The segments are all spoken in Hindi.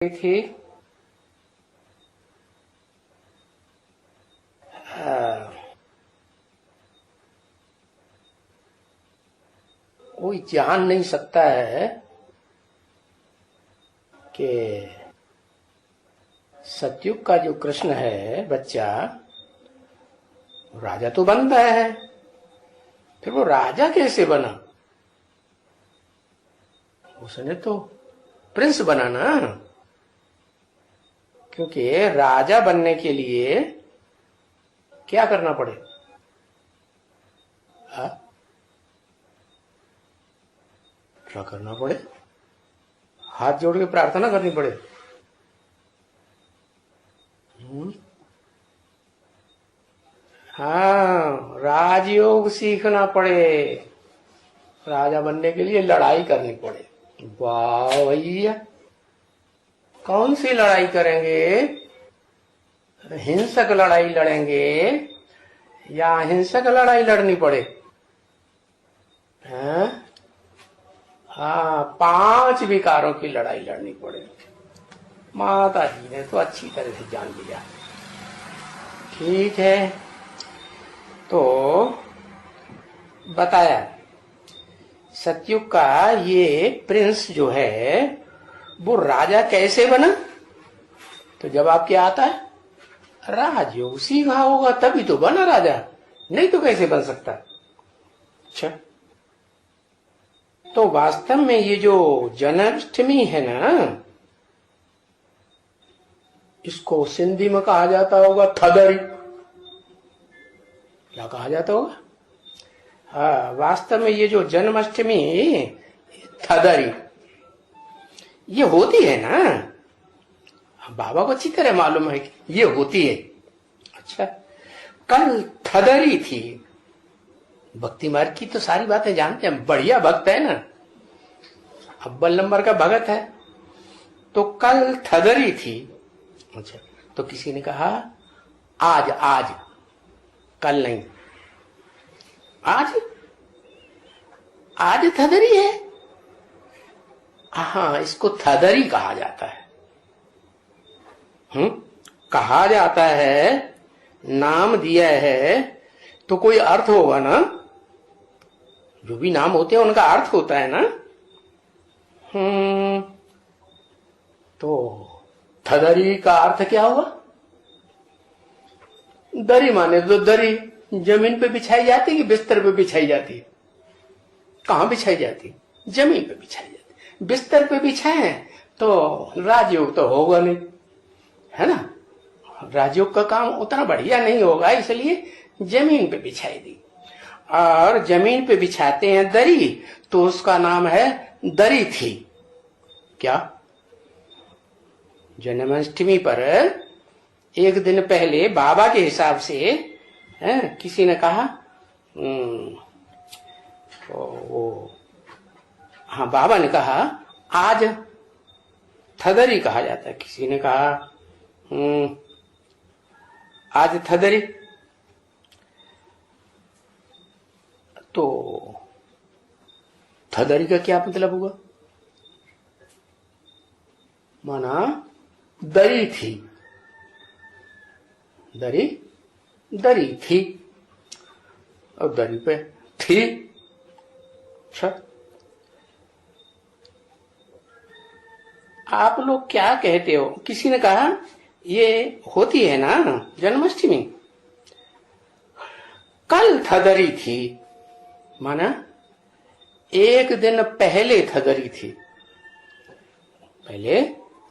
थी। कोई जान नहीं सकता है कि सतयुग का जो कृष्ण है बच्चा, राजा तो बनता है, फिर वो राजा कैसे बना? उसने तो प्रिंस बना ना, क्योंकि राजा बनने के लिए क्या करना पड़े? क्या करना पड़े? हाथ जोड़ के प्रार्थना करनी पड़े। हाँ, राजयोग सीखना पड़े। राजा बनने के लिए लड़ाई करनी पड़े। वाह भैया, कौन सी लड़ाई करेंगे? हिंसक लड़ाई लड़ेंगे या अहिंसक लड़ाई लड़नी पड़े? हाँ, 5 विकारों की लड़ाई लड़नी पड़े। माता जी ने तो अच्छी तरह से जान लिया। ठीक है, तो बताया सतयुग का ये प्रिंस जो है वो राजा कैसे बना? तो जवाब क्या आता है? राजयोग सीखा होगा तभी तो बना राजा, नहीं तो कैसे बन सकता? अच्छा, तो वास्तव में ये जो जन्माष्टमी है ना, इसको सिंधी में कहा जाता होगा थदरी। क्या कहा जाता होगा? हाँ, वास्तव में ये जो जन्माष्टमी थदरी ये होती है ना, बाबा को अच्छी तरह मालूम है कि ये होती है। अच्छा, कल थदरी थी। भक्ति मार्ग की तो सारी बातें जानते हैं, बढ़िया भक्त है ना, अव्वल नंबर का भगत है। तो कल थदरी थी। अच्छा, तो किसी ने कहा आज आज, कल नहीं, आज आज थदरी है। हाँ, इसको थदरी कहा जाता है। कहा जाता है, नाम दिया है तो कोई अर्थ होगा ना। जो भी नाम होते हैं उनका अर्थ होता है ना। तो थदरी का अर्थ क्या हुआ? दरी माने तो दरी जमीन पे बिछाई जाती कि बिस्तर पे बिछाई जाती? कहां बिछाई जाती? जमीन पे बिछाई जाती। बिस्तर पे बिछाए तो राजयोग तो होगा नहीं, है ना। राजयोग का काम उतना बढ़िया नहीं होगा, इसलिए जमीन पे बिछाई दी। और जमीन पे बिछाते हैं दरी, तो उसका नाम है दरी थी। क्या? जन्माष्टमी पर एक दिन पहले बाबा के हिसाब से किसी ने कहा, हाँ, बाबा ने कहा आज थदरी कहा जाता है। किसी ने कहा आज थदरी, तो थदरी का क्या मतलब हुआ? माना दरी थी, दरी दरी थी और दरी पे थी। अच्छा, आप लोग क्या कहते हो? किसी ने कहा ये होती है ना जन्माष्टमी, कल थदरी थी, माना एक दिन पहले थदरी थी। पहले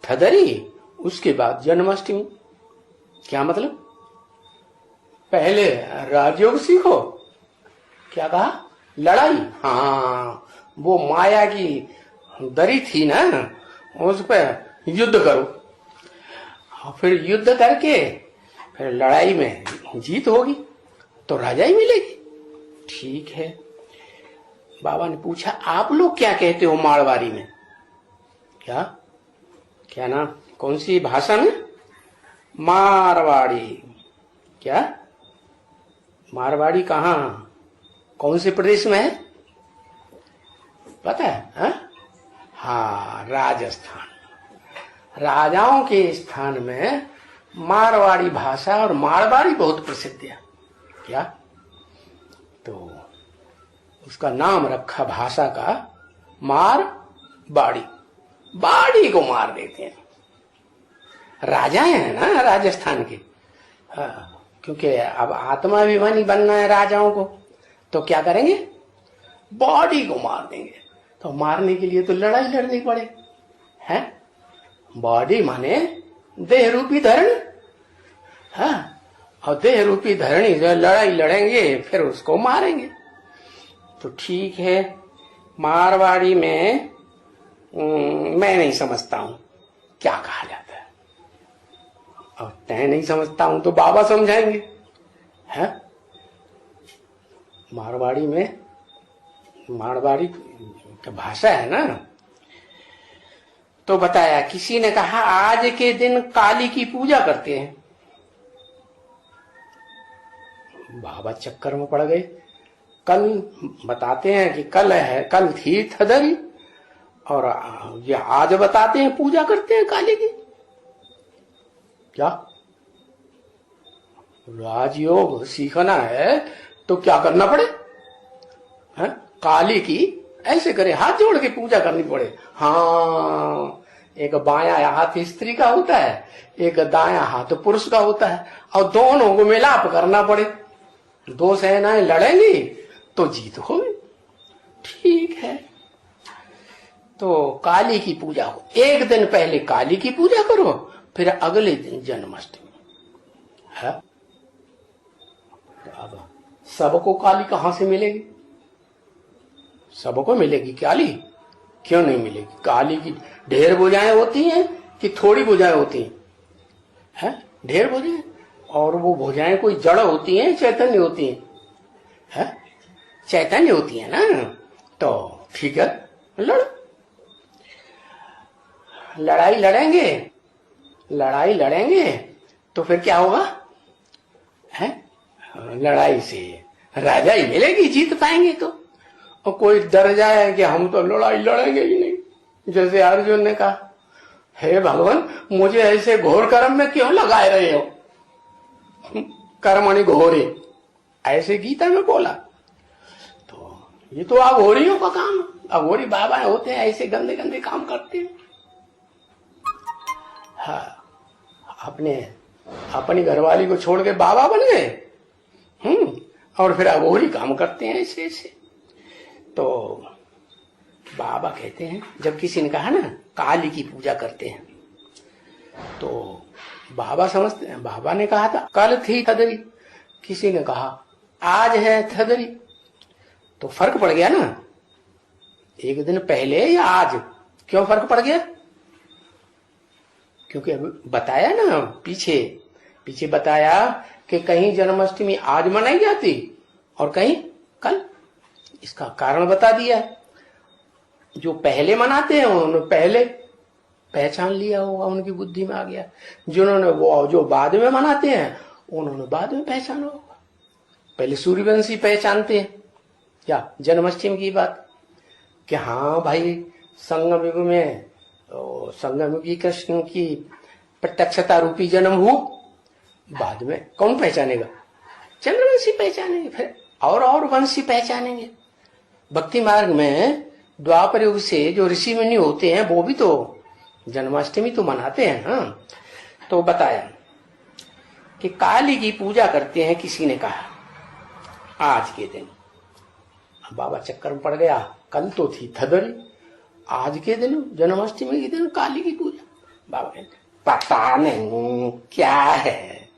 थदरी, उसके बाद जन्माष्टमी। क्या मतलब? पहले राजयोग सीखो। क्या कहा? लड़ाई। हाँ, वो माया की दरी थी ना, उस पर युद्ध करो, फिर युद्ध करके फिर लड़ाई में जीत होगी तो राजा ही मिलेगी। ठीक है। बाबा ने पूछा आप लोग क्या कहते हो मारवाड़ी में? क्या क्या ना, कौन सी भाषा में? मारवाड़ी। क्या? मारवाड़ी कहाँ, कौन से प्रदेश में है पता है? हाँ, राजस्थान। राजाओं के स्थान में मारवाड़ी भाषा और मारवाड़ी बहुत प्रसिद्ध है। क्या? तो उसका नाम रखा भाषा का मारवाड़ी। बाड़ी को मार देते हैं। राजा है ना राजस्थान के। क्योंकि अब आत्माभिमानी बनना है राजाओं को, तो क्या करेंगे? बॉडी को मार देंगे। तो मारने के लिए तो लड़ाई लड़नी पड़े है। बॉडी माने देह रूपी धरण। हाँ, और देह रूपी धरणी जो लड़ाई लड़ेंगे फिर उसको मारेंगे। तो ठीक है, मारवाड़ी में मैं नहीं समझता हूं क्या कहा जाता है, और तय नहीं समझता हूं तो बाबा समझाएंगे। है मारवाड़ी में, मारवाड़ी की भाषा है ना। तो बताया, किसी ने कहा आज के दिन काली की पूजा करते हैं। बाबा चक्कर में पड़ गए। कल बताते हैं कि कल है, कल थी थदरी, और ये आज बताते हैं पूजा करते हैं काली की। क्या? राजयोग सीखना है तो क्या करना पड़े? है? काली की ऐसे करे, हाथ जोड़ के पूजा करनी पड़े। हाँ, एक बायां हाथ स्त्री का होता है, एक दायां हाथ पुरुष का होता है, और दोनों को मिलाप करना पड़े। दो सेनाएं लड़ेंगी तो जीत होगी। ठीक है, तो काली की पूजा हो, एक दिन पहले काली की पूजा करो, फिर अगले दिन जन्माष्टमी है। अब सबको काली कहां से मिलेगी? सबको मिलेगी काली? क्यों नहीं मिलेगी? काली की ढेर भुजाएं होती हैं कि थोड़ी भुजाएं होती हैं? ढेर भुजाएं, और वो भुजाएं कोई जड़ होती हैं चैतन्य होती हैं? चैतन्य होती है ना। तो ठीक है, लड़ाई लड़ेंगे, लड़ाई लड़ेंगे तो फिर क्या होगा? है लड़ाई से राजा ही मिलेगी, जीत पाएंगे तो। और कोई डर जाए कि हम तो लड़ाई लड़ेंगे ही नहीं, जैसे अर्जुन ने कहा, हे भगवान मुझे ऐसे घोर कर्म में क्यों लगाए रहे हो? कर्मणि घोरे, ऐसे गीता में बोला। तो ये तो अघोरियों का काम, अघोरी बाबा होते हैं, ऐसे गंदे गंदे काम करते हैं। हाँ, अपनी घरवाली को छोड़ के बाबा बन गए। और फिर अघोरी काम करते हैं ऐसे ऐसे। तो बाबा कहते हैं, जब किसी ने कहा ना काली की पूजा करते हैं, तो बाबा समझते हैं, बाबा ने कहा था कल थी थदरी, किसी ने कहा आज है थदरी, तो फर्क पड़ गया ना, एक दिन पहले या आज। क्यों फर्क पड़ गया? क्योंकि अभी बताया ना, पीछे बताया कि कहीं जन्माष्टमी आज मनाई जाती और कहीं कल। इसका कारण बता दिया। जो पहले मनाते हैं उन्होंने पहले पहचान लिया होगा, उनकी बुद्धि में आ गया। जिन्होंने वो जो बाद में मनाते हैं उन्होंने बाद में पहचाना होगा। पहले सूर्यवंशी पहचानते हैं क्या जन्माष्टमी की बात, कि हाँ भाई संगम युग में संगम युगी कृष्ण की प्रत्यक्षता रूपी जन्म हुआ। बाद में कौन पहचानेगा? चंद्रवंशी पहचानेंगे, फिर और वंशी पहचानेंगे। भक्ति मार्ग में द्वापर युग से जो ऋषि मुनि होते हैं वो भी तो जन्माष्टमी तो मनाते हैं। हाँ, तो बताया कि काली की पूजा करते हैं, किसी ने कहा आज के दिन। बाबा चक्कर में पड़ गया, कल तो थी थदरी, आज के दिन जन्माष्टमी के दिन काली की पूजा। बाबा कहते पता नहीं क्या है।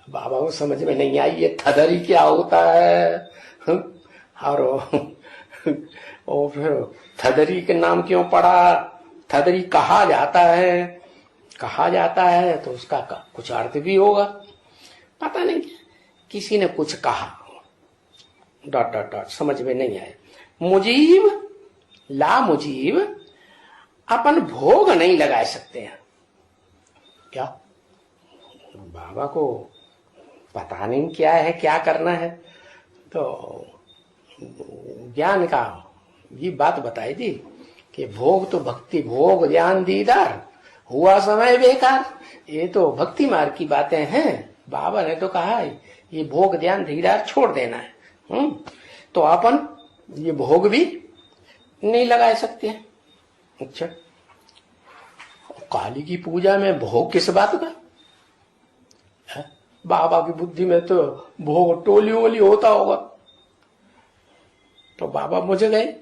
बाबा को समझ में नहीं आई ये थदरी क्या होता है। और फिर थदरी के नाम क्यों पड़ा, थदरी कहा जाता है तो उसका कुछ अर्थ भी होगा, पता नहीं क्या। किसी ने कुछ कहा, ... समझ में नहीं आया। मुजीब अपन भोग नहीं लगा सकते हैं क्या? बाबा को पता नहीं क्या है, क्या करना है, तो ज्ञान का ये बात बताई थी कि भोग तो भक्ति भोग ज्ञान दीदार हुआ समय बेकार, ये तो भक्ति मार्ग की बातें हैं। बाबा ने तो कहा है ये भोग ध्यान दीदार छोड़ देना है। तो अपन ये भोग भी नहीं लगा सकते हैं। अच्छा, काली की पूजा में भोग किस बात का है? बाबा की बुद्धि में तो भोग टोली वोली होता होगा। तो बाबा मुझे गए,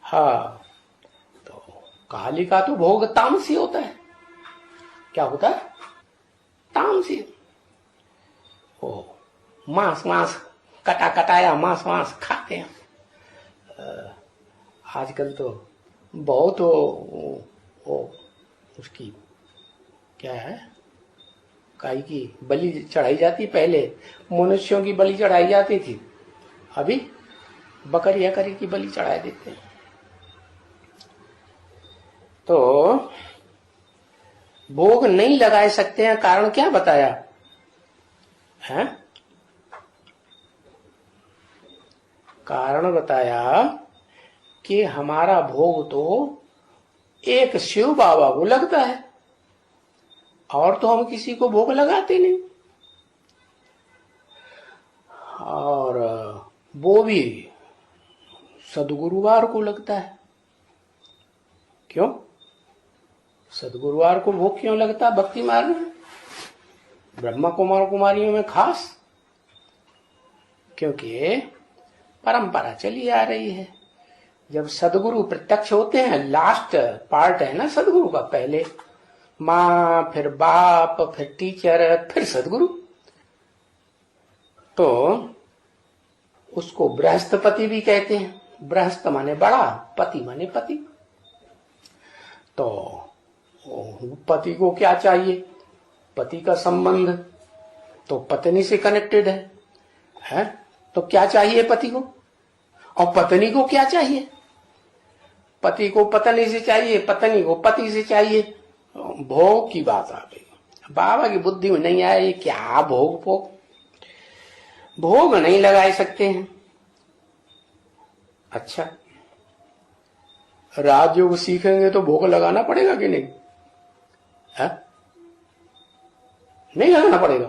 हाँ तो काली का तो भोग तामसी होता है। क्या होता है? तामसी। ओ मांस मांस कटा कटाया मांस मांस खाते हैं। आजकल तो बहुत उसकी क्या है, गाय की बलि चढ़ाई जाती। पहले मनुष्यों की बलि चढ़ाई जाती थी, अभी बकरी हकरी की बलि चढ़ा देते हैं। तो भोग नहीं लगा सकते हैं, कारण क्या बताया है? कारण बताया कि हमारा भोग तो एक शिव बाबा को लगता है, और तो हम किसी को भोग लगाते नहीं। और वो भी सदगुरुवार को लगता है। क्यों सदगुरुवार को भोग क्यों लगता? भक्ति मार्ग में ब्रह्मा कुमार कुमारियों में खास, क्योंकि परंपरा चली आ रही है। जब सदगुरु प्रत्यक्ष होते हैं, लास्ट पार्ट है ना सदगुरु का, पहले माँ फिर बाप फिर टीचर फिर सदगुरु, तो उसको बृहस्पति भी कहते हैं। बृहस्प माने बड़ा, पति माने पति। तो पति को क्या चाहिए? पति का संबंध तो पत्नी से कनेक्टेड है? तो क्या चाहिए पति को, और पत्नी को क्या चाहिए? पति को पत्नी से चाहिए, पत्नी को पति से चाहिए। भोग की बात आ गई। बाबा की बुद्धि में नहीं आया ये क्या भोग भोग, भोग नहीं लगा सकते हैं। अच्छा, राजयोग सीखेंगे तो भोग लगाना पड़ेगा कि नहीं है? नहीं लगाना पड़ेगा,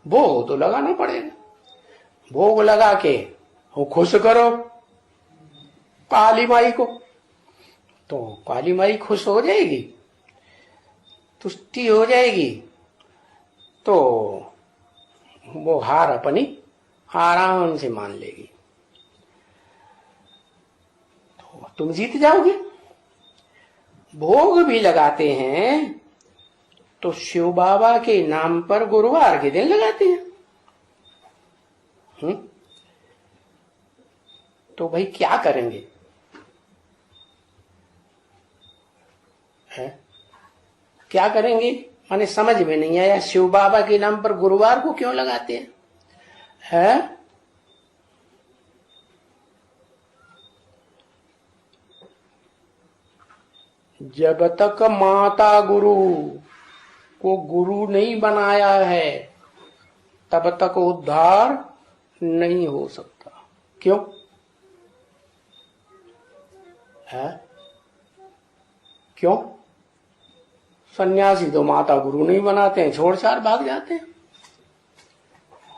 भोग तो लगाना पड़ेगा। भोग लगा के वो खुश करो काली माई को, तो काली माई खुश हो जाएगी, तुष्टि हो जाएगी, तो वो हार अपनी आराम से मान लेगी, तो तुम जीत जाओगे। भोग भी लगाते हैं तो शिव बाबा के नाम पर गुरुवार के दिन लगाते हैं। तो भाई क्या करेंगे है? क्या करेंगे माने समझ में नहीं आया। शिव बाबा के नाम पर गुरुवार को क्यों लगाते हैं है? जब तक माता गुरु को गुरु नहीं बनाया है तब तक उद्धार नहीं हो सकता। क्यों है? क्यों? सन्यासी तो माता गुरु नहीं बनाते हैं, छोड़ छाड़ भाग जाते हैं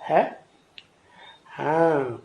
है? हाँ,